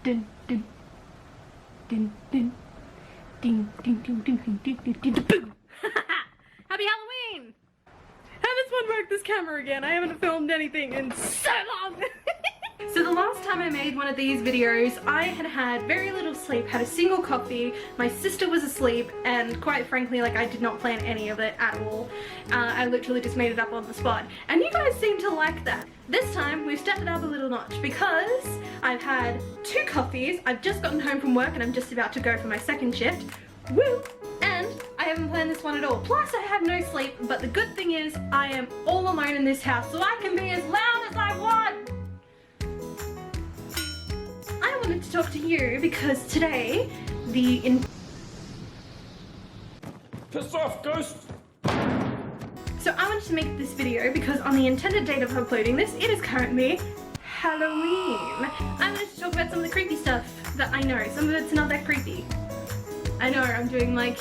dun, dun, dun, dun, ding, ding, ding, ding, ding, ding, ding, ding, boom. Happy Halloween! How does one work this camera again? I haven't filmed anything in so long. So the last time I made one of these videos, I had very little sleep, had a single coffee, my sister was asleep, and quite frankly, like, I did not plan any of it at all. I literally just made it up on the spot. And you guys seem to like that. This time, we've stepped it up a little notch because I've had 2 coffees, I've just gotten home from work and I'm just about to go for my second shift. Woo! And I haven't planned this one at all. Plus, I have no sleep, but the good thing is I am all alone in this house, so I can be as loud as I want! I wanted to talk to you because today, Piss off, ghost! So I wanted to make this video because on the intended date of uploading this, it is currently Halloween. I wanted to talk about some of the creepy stuff that I know. Some of it's not that creepy. I know I'm doing like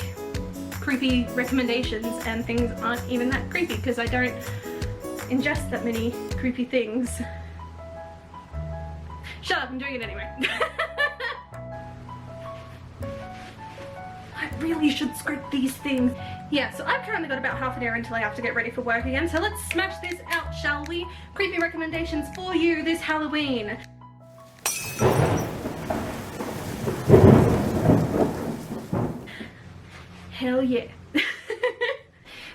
creepy recommendations and things aren't even that creepy because I don't ingest that many creepy things. Shut up, I'm doing it anyway. I really should script these things. Yeah, so I've currently got about half an hour until I have to get ready for work again, so let's smash this out, shall we? Creepy recommendations for you this Halloween. Hell yeah.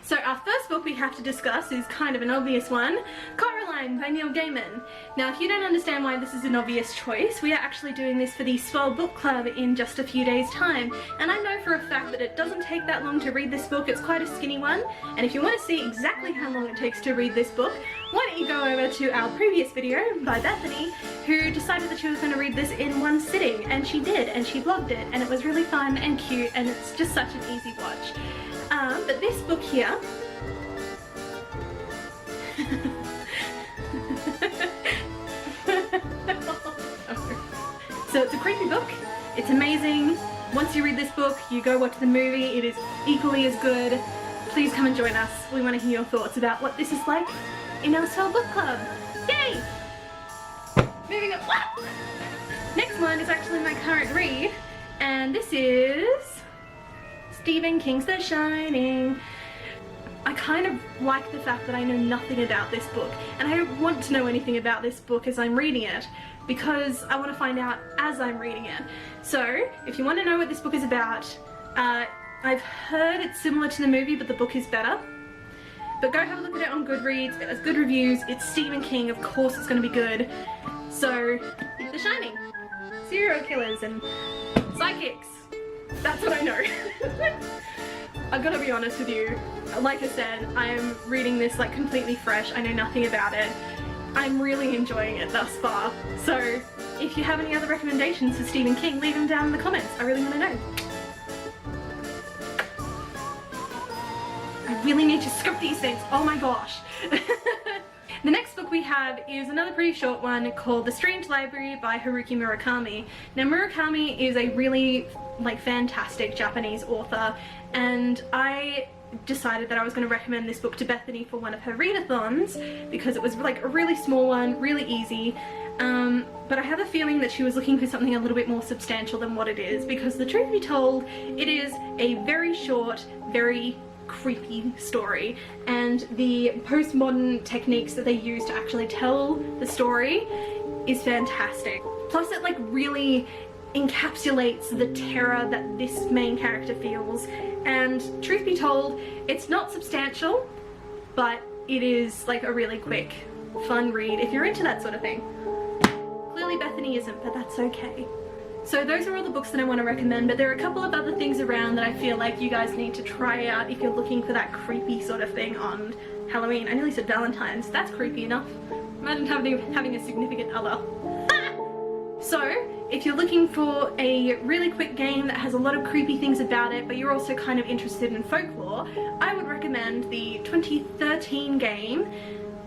So our first book we have to discuss is kind of an obvious one, Coraline by Neil Gaiman. Now if you don't understand why this is an obvious choice, we are actually doing this for the Swell book club in just a few days time, and I know for a fact that it doesn't take that long to read this book. It's quite a skinny one, and if you want to see exactly how long it takes to read this book, why don't you go over to our previous video by Bethany, who decided that she was going to read this in one sitting, and she did, and she vlogged it, and it was really fun and cute, and it's just such an easy watch. But this book here so it's a creepy book, it's amazing. Once you read this book, you go watch the movie, it is equally as good. Please come and join us. We want to hear your thoughts about what this is like in our Swell book club. Yay! Moving on. Next one is actually my current read, and this is Stephen King's The Shining. I kind of like the fact that I know nothing about this book, and I don't want to know anything about this book as I'm reading it because I want to find out as I'm reading it. So if you want to know what this book is about, I've heard it's similar to the movie but the book is better. But go have a look at it on Goodreads, it has good reviews, it's Stephen King, of course it's going to be good. So, The Shining. Serial killers and psychics. That's what I know. I've got to be honest with you, like I said, I am reading this like completely fresh, I know nothing about it. I'm really enjoying it thus far, so if you have any other recommendations for Stephen King, leave them down in the comments, I really want to know. I really need to script these things, oh my gosh. The next book we have is another pretty short one called The Strange Library by Haruki Murakami. Now Murakami is a really fantastic Japanese author, and I decided that I was going to recommend this book to Bethany for one of her readathons because it was like a really small one, really easy, but I have a feeling that she was looking for something a little bit more substantial than what it is, because the truth be told, it is a very short, very creepy story, and the postmodern techniques that they use to actually tell the story is fantastic. Plus it like really encapsulates the terror that this main character feels, and truth be told, it's not substantial, but it is like a really quick, fun read if you're into that sort of thing. Clearly Bethany isn't, but that's okay. So those are all the books that I want to recommend, but there are a couple of other things around that I feel like you guys need to try out if you're looking for that creepy sort of thing on Halloween. I nearly said Valentine's, that's creepy enough. Imagine having a significant other. So, if you're looking for a really quick game that has a lot of creepy things about it, but you're also kind of interested in folklore, I would recommend the 2013 game,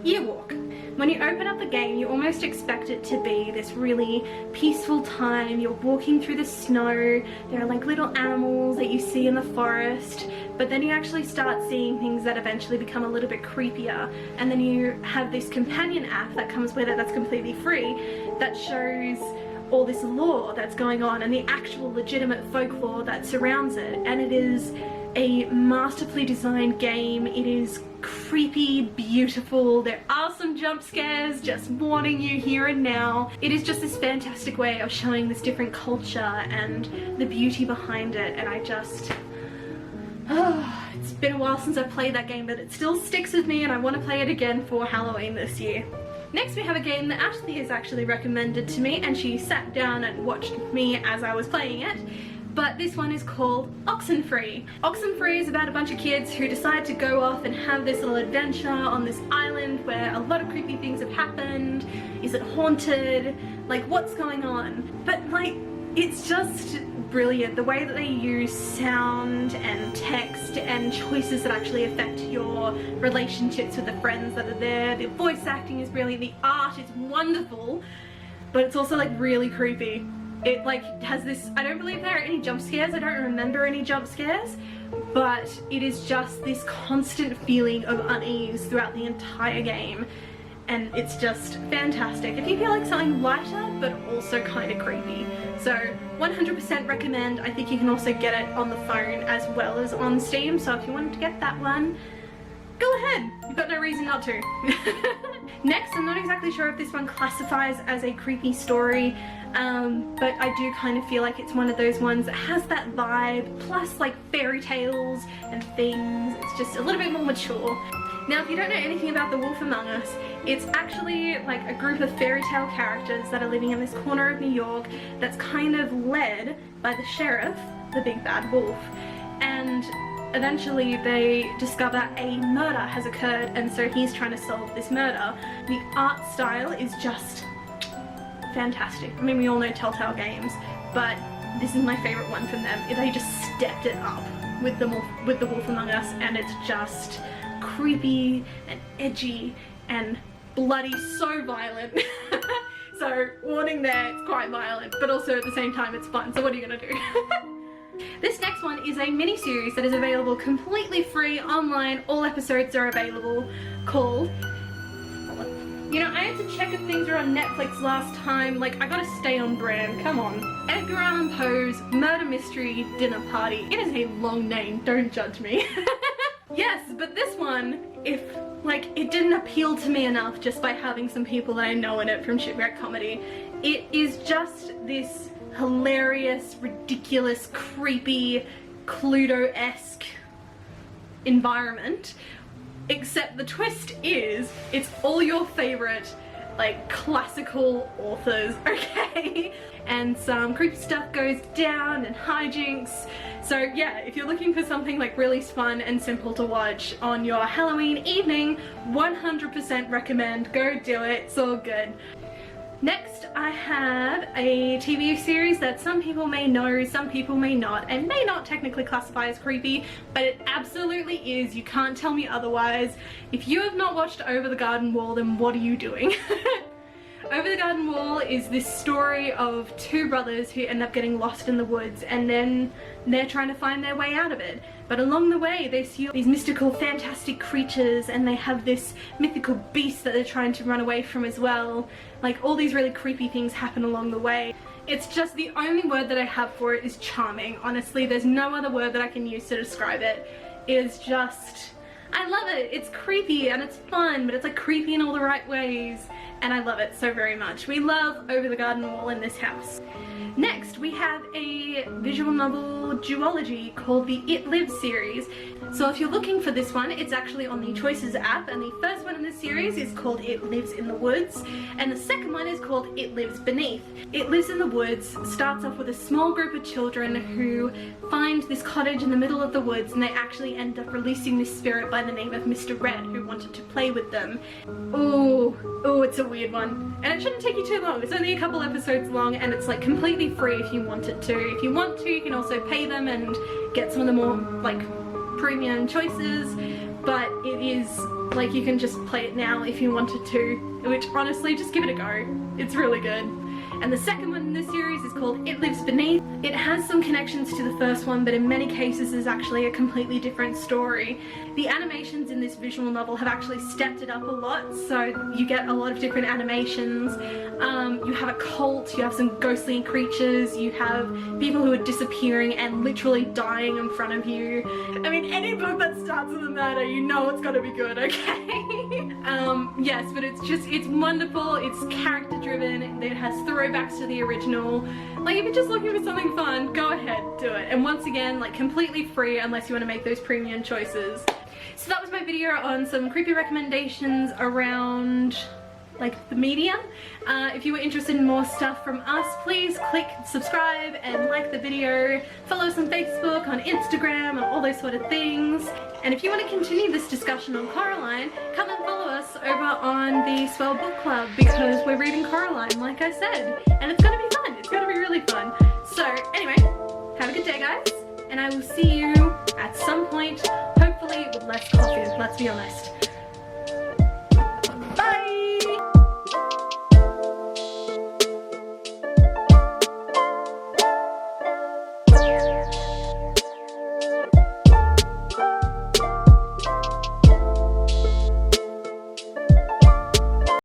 Yearwalk. When you open up the game, you almost expect it to be this really peaceful time. You're walking through the snow, there are like little animals that you see in the forest, but then you actually start seeing things that eventually become a little bit creepier, and then you have this companion app that comes with it that's completely free that shows all this lore that's going on and the actual legitimate folklore that surrounds it. And it is a masterfully designed game. It is creepy, beautiful. There are some jump scares, just warning you here and now. It is just this fantastic way of showing this different culture and the beauty behind it, and I just... it's been a while since I've played that game, but it still sticks with me and I want to play it again for Halloween this year. Next we have a game that Ashley has actually recommended to me, and she sat down and watched me as I was playing it. But this one is called Oxenfree. Oxenfree is about a bunch of kids who decide to go off and have this little adventure on this island where a lot of creepy things have happened. Is it haunted? Like, what's going on? But like, it's just brilliant. The way that they use sound and text and choices that actually affect your relationships with the friends that are there. The voice acting is brilliant. The art is wonderful, but it's also like really creepy. It like has this, I don't believe there are any jump scares, I don't remember any jump scares, but it is just this constant feeling of unease throughout the entire game, and it's just fantastic. If you feel like something lighter but also kind of creepy. So 100% recommend. I think you can also get it on the phone as well as on Steam, so if you wanted to get that one, go ahead, you've got no reason not to. Next, I'm not exactly sure if this one classifies as a creepy story, but I do kind of feel like it's one of those ones that has that vibe, plus like fairy tales and things. It's just a little bit more mature. Now, if you don't know anything about The Wolf Among Us, it's actually like a group of fairy tale characters that are living in this corner of New York that's kind of led by the sheriff, the big bad wolf, and eventually they discover a murder has occurred, and so he's trying to solve this murder. The art style is just fantastic. I mean, we all know Telltale Games, but this is my favorite one from them. They just stepped it up with The Wolf Among Us, and it's just creepy and edgy and bloody, so violent. So warning there, it's quite violent, but also at the same time it's fun, so what are you gonna do? This next one is a mini-series that is available completely free online. All episodes are available, called... You know, I had to check if things were on Netflix last time. Like, I gotta stay on brand, come on. Edgar Allan Poe's Murder Mystery Dinner Party. It is a long name, don't judge me. Yes, but this one, if, like, it didn't appeal to me enough just by having some people that I know in it from Shipwreck Comedy. It is just this hilarious, ridiculous, creepy, Cluedo-esque environment, except the twist is it's all your favorite like classical authors, okay? And some creepy stuff goes down and hijinks. So yeah, if you're looking for something like really fun and simple to watch on your Halloween evening, 100% recommend. Go do it, it's all good. Next, I have a TV series that some people may know, some people may not, and may not technically classify as creepy, but it absolutely is. You can't tell me otherwise. If you have not watched Over the Garden Wall, then what are you doing? Over the Garden Wall is this story of two brothers who end up getting lost in the woods, and then they're trying to find their way out of it. But along the way they see these mystical, fantastic creatures, and they have this mythical beast that they're trying to run away from as well. Like, all these really creepy things happen along the way. It's just, the only word that I have for it is charming. Honestly, there's no other word that I can use to describe it. It is just, I love it. It's creepy and it's fun, but it's like creepy in all the right ways. And I love it so very much. We love Over the Garden Wall in this house. Next, we have a visual novel duology called the It Lives series. So if you're looking for this one, it's actually on the Choices app, and the first one in this series is called It Lives in the Woods, and the second one is called It Lives Beneath. It Lives in the Woods starts off with a small group of children who find this cottage in the middle of the woods, and they actually end up releasing this spirit by the name of Mr. Red, who wanted to play with them. Ooh, it's a weird one. And it shouldn't take you too long. It's only a couple episodes long, and it's like completely free if you want it to. If you want to, you can also pay them and get some of the more like premium choices, but it is like you can just play it now if you wanted to, which honestly, just give it a go. It's really good. And the second one in this series is called It Lives Beneath. It has some connections to the first one, but in many cases is actually a completely different story. The animations in this visual novel have actually stepped it up a lot, so you get a lot of different animations. You have a cult, you have some ghostly creatures, you have people who are disappearing and literally dying in front of you. I mean, any book that starts with a murder, you know it's gotta be good, okay? Yes, but it's wonderful, it's character driven, it has throwbacks to the original. Like, if you're just looking for something fun, go ahead, do it. And once again, like, completely free unless you want to make those premium choices. So that was my video on some creepy recommendations around, like, the medium. If you were interested in more stuff from us, please click subscribe and like the video. Follow us on Facebook, on Instagram, and all those sort of things. And if you want to continue this discussion on Coraline, come and follow us over on the Swell book club, because we're reading Coraline, like I said. And it's gonna be fun, it's gonna be really fun. So anyway, have a good day guys, and I will see you at some point, hopefully with less coffee, let's be honest.